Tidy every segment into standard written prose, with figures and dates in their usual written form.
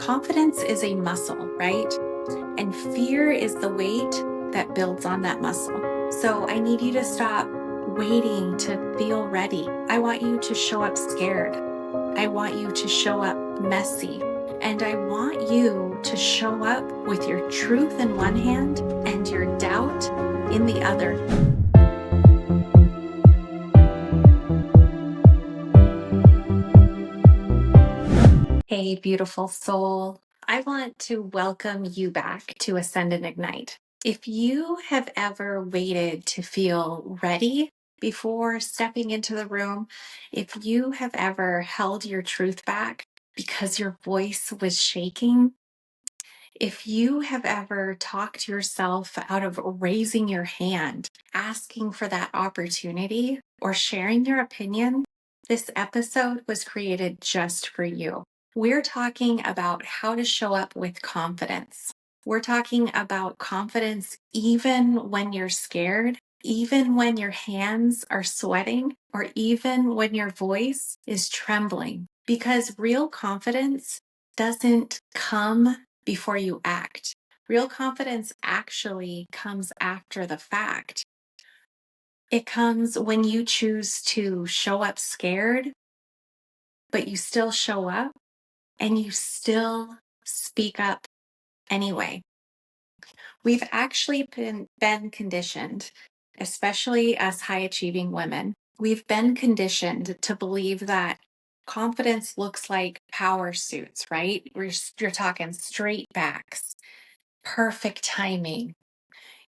Confidence is a muscle, right? And fear is the weight that builds on that muscle. So I need you to stop waiting to feel ready. I want you to show up scared. I want you to show up messy. And I want you to show up with your truth in one hand and your doubt in the other. Hey, beautiful soul. I want to welcome you back to Ascend and Ignite. If you have ever waited to feel ready before stepping into the room, if you have ever held your truth back because your voice was shaking, if you have ever talked yourself out of raising your hand, asking for that opportunity, or sharing your opinion, this episode was created just for you. We're talking about how to show up with confidence. We're talking about confidence even when you're scared, even when your hands are sweating, or even when your voice is trembling. Because real confidence doesn't come before you act. Real confidence actually comes after the fact. It comes when you choose to show up scared, but you still show up and you still speak up anyway. We've actually been conditioned, especially as high achieving women, we've been conditioned to believe that confidence looks like power suits, right? You're talking straight backs, perfect timing.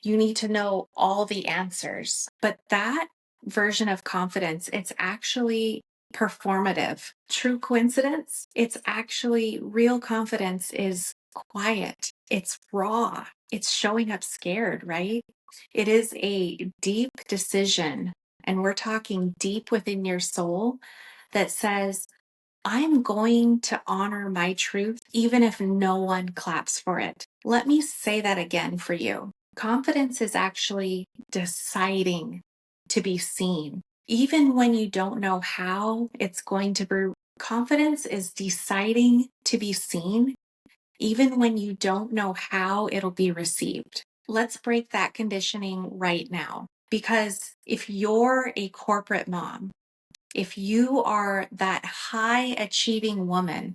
You need to know all the answers. But that version of confidence, it's actually performative. True coincidence? It's actually real confidence is quiet. It's raw. It's showing up scared, right? It is a deep decision. And we're talking deep within your soul that says, I'm going to honor my truth, even if no one claps for it. Let me say that again for you. Confidence is actually deciding to be seen, even when you don't know how it's going to be. Confidence is deciding to be seen, even when you don't know how it'll be received. Let's break that conditioning right now. Because if you're a corporate mom, if you are that high achieving woman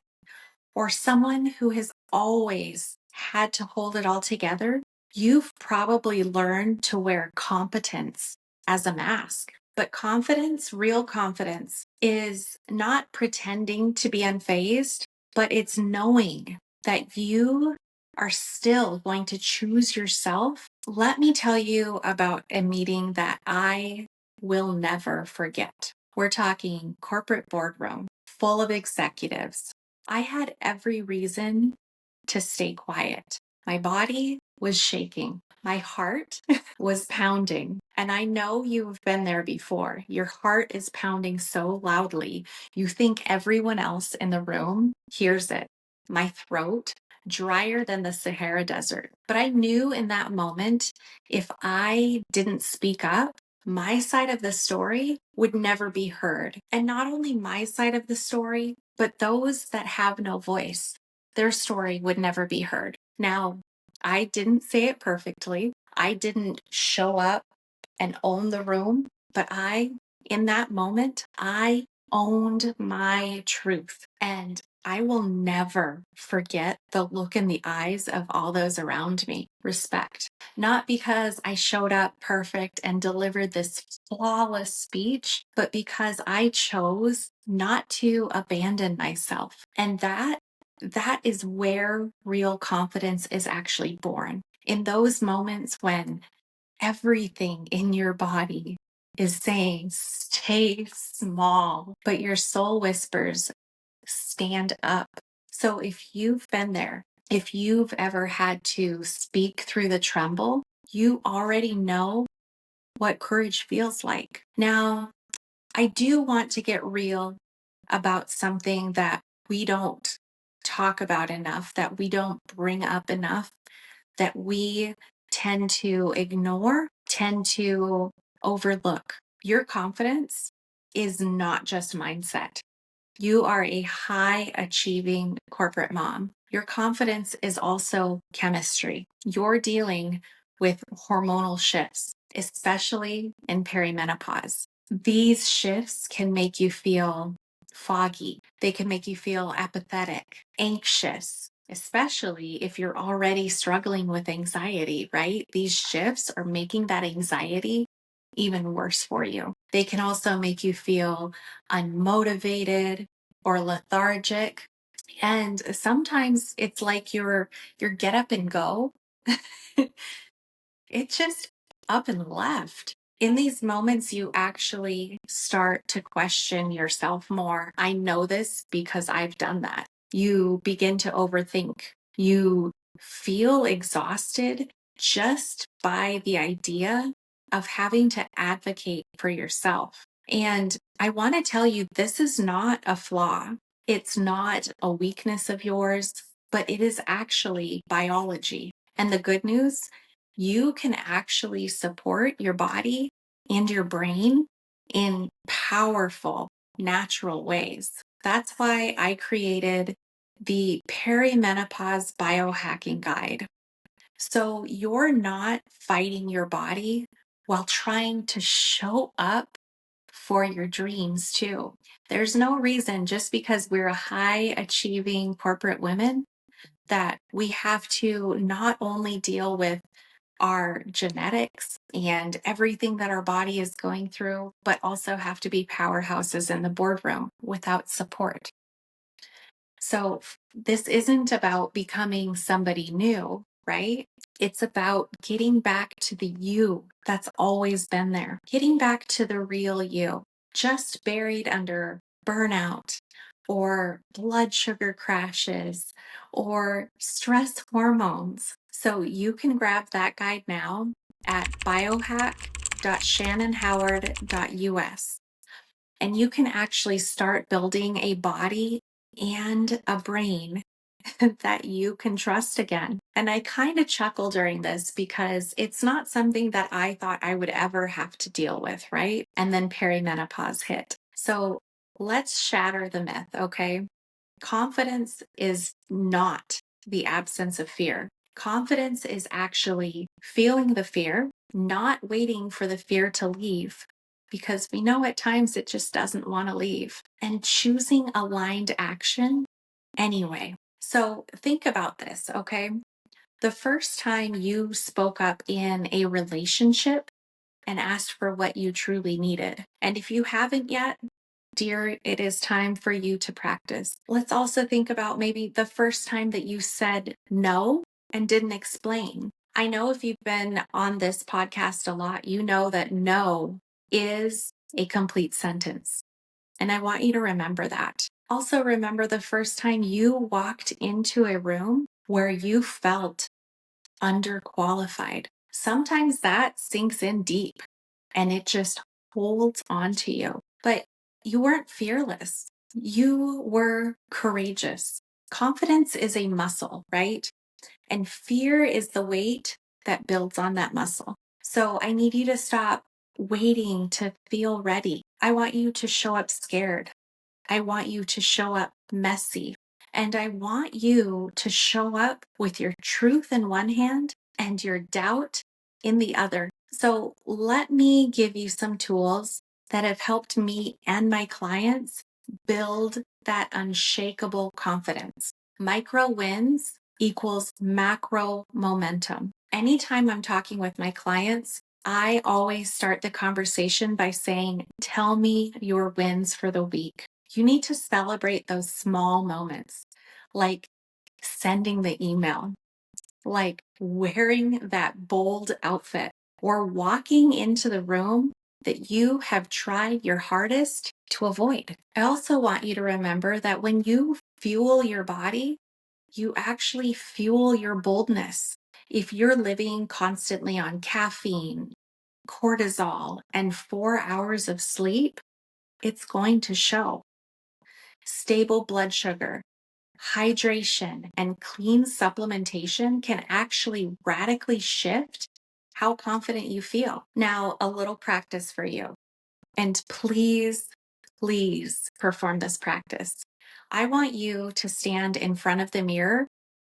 or someone who has always had to hold it all together, you've probably learned to wear competence as a mask. But confidence, real confidence, is not pretending to be unfazed, but it's knowing that you are still going to choose yourself. Let me tell you about a meeting that I will never forget. We're talking corporate boardroom full of executives. I had every reason to stay quiet. My body was shaking. My heart was pounding. And I know you've been there before. Your heart is pounding so loudly, you think everyone else in the room hears it. My throat, drier than the Sahara Desert. But I knew in that moment, if I didn't speak up, my side of the story would never be heard. And not only my side of the story, but those that have no voice, their story would never be heard. Now, I didn't say it perfectly. I didn't show up and own the room, but in that moment, I owned my truth. And I will never forget the look in the eyes of all those around me. Respect. Not because I showed up perfect and delivered this flawless speech, but because I chose not to abandon myself. And that is where real confidence is actually born. In those moments when everything in your body is saying, stay small, but your soul whispers, stand up. So if you've been there, if you've ever had to speak through the tremble, you already know what courage feels like. Now, I do want to get real about something that we don't talk about enough, that we don't bring up enough, that we tend to ignore, tend to overlook. Your confidence is not just mindset. You are a high achieving corporate mom. Your confidence is also chemistry. You're dealing with hormonal shifts, especially in perimenopause. These shifts can make you feel foggy. They can make you feel apathetic, anxious, especially if you're already struggling with anxiety, right? These shifts are making that anxiety even worse for you. They can also make you feel unmotivated or lethargic. And sometimes it's like your get up and go. It just up and left. In these moments, you actually start to question yourself more. I know this because I've done that. You begin to overthink. You feel exhausted just by the idea of having to advocate for yourself. And I want to tell you, this is not a flaw. It's not a weakness of yours, but it is actually biology. And the good news, you can actually support your body and your brain in powerful, natural ways. That's why I created the Perimenopause Biohacking Guide. So you're not fighting your body while trying to show up for your dreams too. There's no reason just because we're a high achieving corporate women that we have to not only deal with our genetics and everything that our body is going through, but also have to be powerhouses in the boardroom without support. So this isn't about becoming somebody new, right? It's about getting back to the you that's always been there, getting back to the real you, just buried under burnout or blood sugar crashes or stress hormones. So you can grab that guide now at biohack.shannonhoward.us. And you can actually start building a body and a brain that you can trust again. And I kind of chuckle during this because it's not something that I thought I would ever have to deal with, right? And then perimenopause hit. So let's shatter the myth, okay? Confidence is not the absence of fear. Confidence is actually feeling the fear, not waiting for the fear to leave, because we know at times it just doesn't want to leave, and choosing aligned action anyway. So think about this, okay? The first time you spoke up in a relationship and asked for what you truly needed. And if you haven't yet, dear, it is time for you to practice. Let's also think about maybe the first time that you said no and didn't explain. I know if you've been on this podcast a lot, you know that no is a complete sentence. And I want you to remember that. Also, remember the first time you walked into a room where you felt underqualified. Sometimes that sinks in deep and it just holds on to you. But you weren't fearless. You were courageous. Confidence is a muscle, right? And fear is the weight that builds on that muscle. So I need you to stop waiting to feel ready. I want you to show up scared. I want you to show up messy. And I want you to show up with your truth in one hand and your doubt in the other. So let me give you some tools that have helped me and my clients build that unshakable confidence. Micro wins equals macro momentum. Anytime I'm talking with my clients, I always start the conversation by saying, tell me your wins for the week. You need to celebrate those small moments, like sending the email, like wearing that bold outfit, or walking into the room that you have tried your hardest to avoid. I also want you to remember that when you fuel your body, you actually fuel your boldness. If you're living constantly on caffeine, cortisol, and 4 hours of sleep, it's going to show. Stable blood sugar, hydration, and clean supplementation can actually radically shift how confident you feel. Now, a little practice for you. And please please perform this practice. I want you to stand in front of the mirror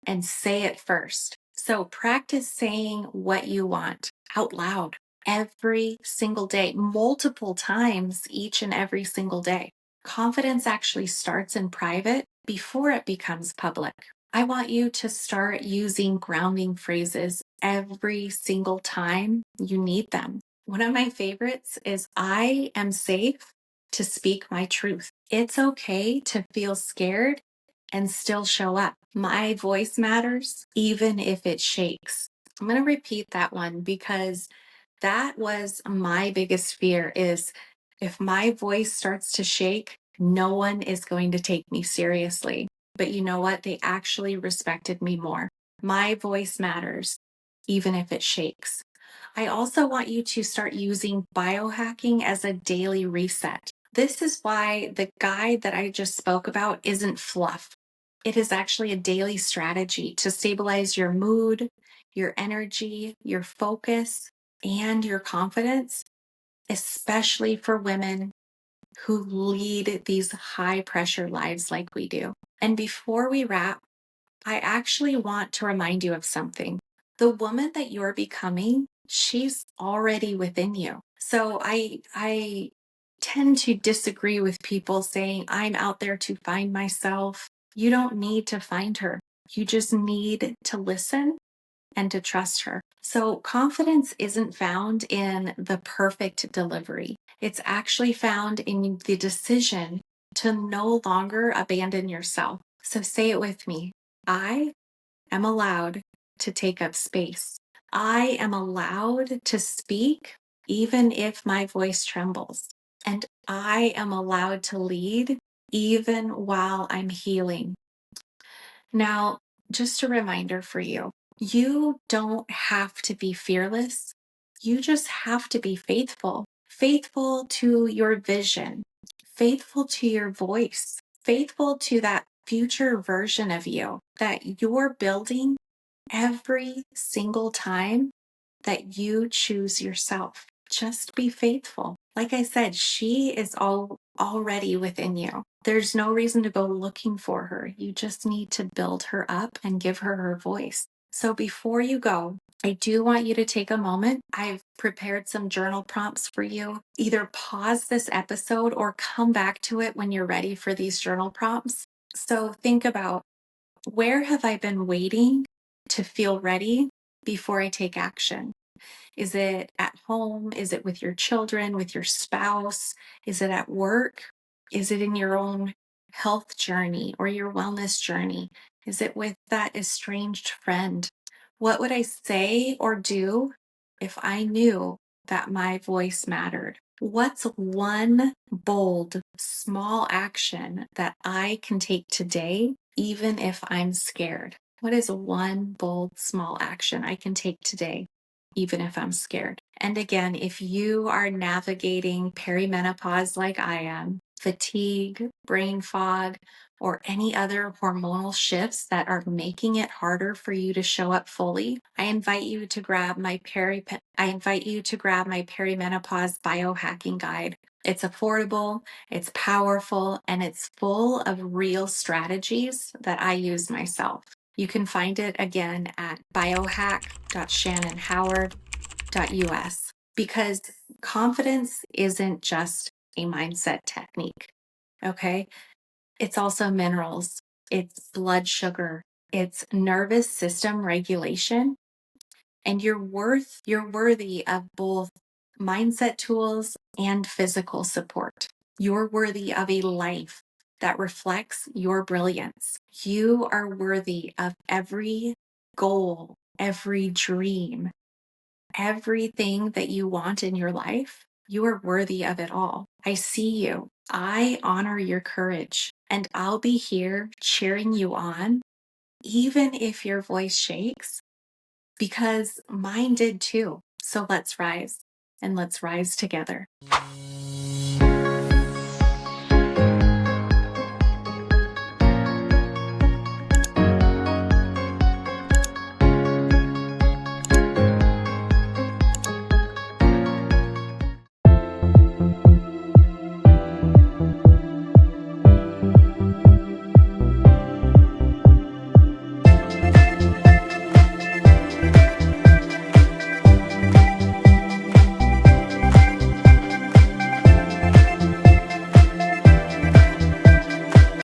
and say it first. So practice saying what you want out loud every single day, multiple times each and every single day. Confidence actually starts in private before it becomes public. I want you to start using grounding phrases every single time you need them. One of my favorites is I am safe to speak my truth. It's okay to feel scared and still show up. My voice matters, even if it shakes. I'm going to repeat that one because that was my biggest fear is if my voice starts to shake, no one is going to take me seriously. But you know what? They actually respected me more. My voice matters, even if it shakes. I also want you to start using biohacking as a daily reset. This is why the guide that I just spoke about isn't fluff. It is actually a daily strategy to stabilize your mood, your energy, your focus, and your confidence, especially for women who lead these high pressure lives like we do. And before we wrap, I actually want to remind you of something. The woman that you're becoming, she's already within you. So I tend to disagree with people saying, I'm out there to find myself. You don't need to find her. You just need to listen and to trust her. So confidence isn't found in the perfect delivery. It's actually found in the decision to no longer abandon yourself. So say it with me. I am allowed to take up space. I am allowed to speak even if my voice trembles. And I am allowed to lead even while I'm healing. Now, just a reminder for you, you don't have to be fearless. You just have to be faithful, faithful to your vision, faithful to your voice, faithful to that future version of you that you're building every single time that you choose yourself. Just be faithful. Like I said, she is already within you. There's no reason to go looking for her. You just need to build her up and give her her voice. So before you go, I do want you to take a moment. I've prepared some journal prompts for you. Either pause this episode or come back to it when you're ready for these journal prompts. So think about, where have I been waiting to feel ready before I take action? Is it at home? Is it with your children, with your spouse? Is it at work? Is it in your own health journey or your wellness journey? Is it with that estranged friend? What would I say or do if I knew that my voice mattered? What's one bold, small action that I can take today, even if I'm scared? What is one bold, small action I can take today, even if I'm scared? And again, if you are navigating perimenopause like I am, fatigue, brain fog, or any other hormonal shifts that are making it harder for you to show up fully, I invite you to grab my perimenopause biohacking guide. It's affordable, it's powerful, and it's full of real strategies that I use myself. You can find it again at biohack.shannonhoward.us, because confidence isn't just a mindset technique, okay? It's also minerals, it's blood sugar, it's nervous system regulation, and you're worthy of both mindset tools and physical support. You're worthy of a life that reflects your brilliance. You are worthy of every goal, every dream, everything that you want in your life. You are worthy of it all. I see you. I honor your courage, and I'll be here cheering you on, even if your voice shakes, because mine did too. So let's rise, and let's rise together.